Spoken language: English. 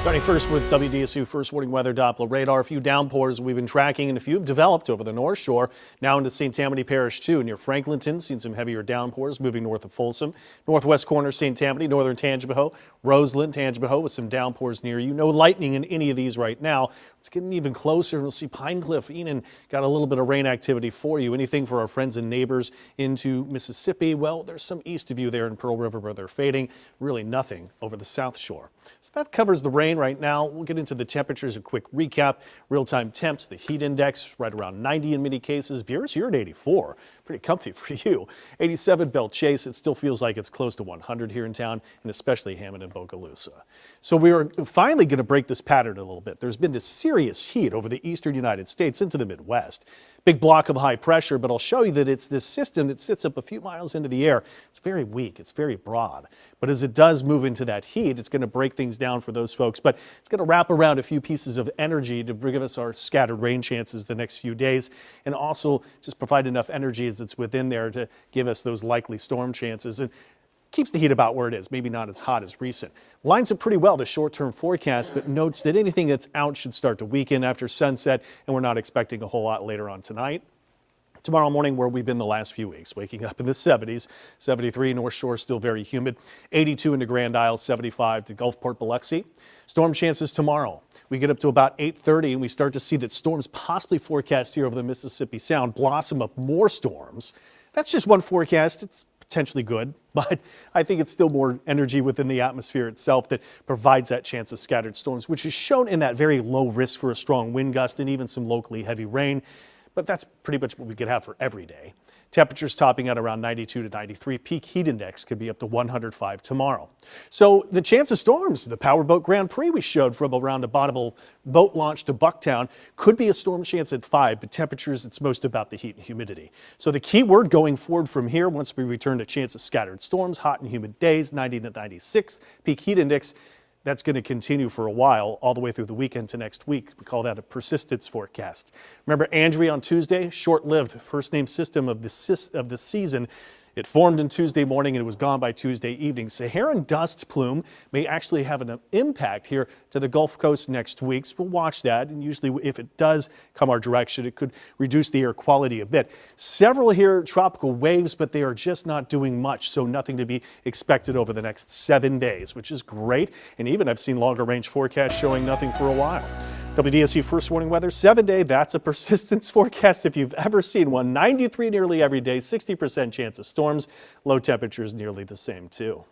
Starting first with WDSU First Warning Weather Doppler radar. A few downpours we've been tracking and a few have developed over the North Shore. Now into St. Tammany Parish too. Near Franklinton, seen some heavier downpours moving north of Folsom. Northwest corner St. Tammany, northern Tangipahoa, Roseland, Tangipahoa with some downpours near you. No lightning in any of these right now. It's getting even closer. We'll see Pine Cliff, Enon got a little bit of rain activity for you. Anything for our friends and neighbors into Mississippi? Well, there's some east of you there in Pearl River where they're fading. Really nothing over the South Shore. So that covers the rain right now. We'll get into the temperatures, a quick recap. Real-time temps, the heat index right around 90 in many cases. Buras, you're at 84. Pretty comfy for you. 87 Belle Chase. It still feels like it's close to 100 here in town, and especially Hammond and Bogalusa. So we are finally going to break this pattern a little bit. There's been this serious heat over the eastern United States into the Midwest. Big block of high pressure, but I'll show you that it's this system that sits up a few miles into the air. It's very weak. It's very broad. But as it does move into that heat, it's going to break things down for those folks. But it's going to wrap around a few pieces of energy to give us our scattered rain chances the next few days, and also just provide enough energy as it's within there to give us those likely storm chances. And keeps the heat about where it is, maybe not as hot as recent. Lines up pretty well the short-term forecast, but notes that anything that's out should start to weaken after sunset, and we're not expecting a whole lot later on tonight. Tomorrow morning, where we've been the last few weeks, waking up in the 70s, 73 North Shore, still very humid, 82 into Grand Isle, 75 to Gulfport, Biloxi. Storm chances tomorrow. We get up to about 8:30 and we start to see that storms possibly forecast here over the Mississippi Sound blossom up more storms. That's just one forecast. It's potentially good, but I think it's still more energy within the atmosphere itself that provides that chance of scattered storms, which is shown in that very low risk for a strong wind gust and even some locally heavy rain. But that's pretty much what we could have for every day. Temperatures topping at around 92 to 93. Peak heat index could be up to 105 tomorrow. So the chance of storms, the Powerboat Grand Prix we showed from around a Bonneville boat launch to Bucktown, could be a storm chance at 5, but temperatures, it's most about the heat and humidity. So the key word going forward from here, once we return to chance of scattered storms, hot and humid days, 90 to 96. Peak heat index, that's going to continue for a while, all the way through the weekend to next week. We call that a persistence forecast. Remember Andrea on Tuesday? Short-lived first name system of the season. It formed on Tuesday morning and it was gone by Tuesday evening. Saharan dust plume may actually have an impact here to the Gulf Coast next week. So we'll watch that, and usually if it does come our direction, it could reduce the air quality a bit. Several here tropical waves, but they are just not doing much, so nothing to be expected over the next 7 days, which is great. And even I've seen longer range forecasts showing nothing for a while. WDSU First Warning Weather, 7-day, that's a persistence forecast if you've ever seen one. 93 nearly every day, 60% chance of storms. Low temperatures nearly the same too.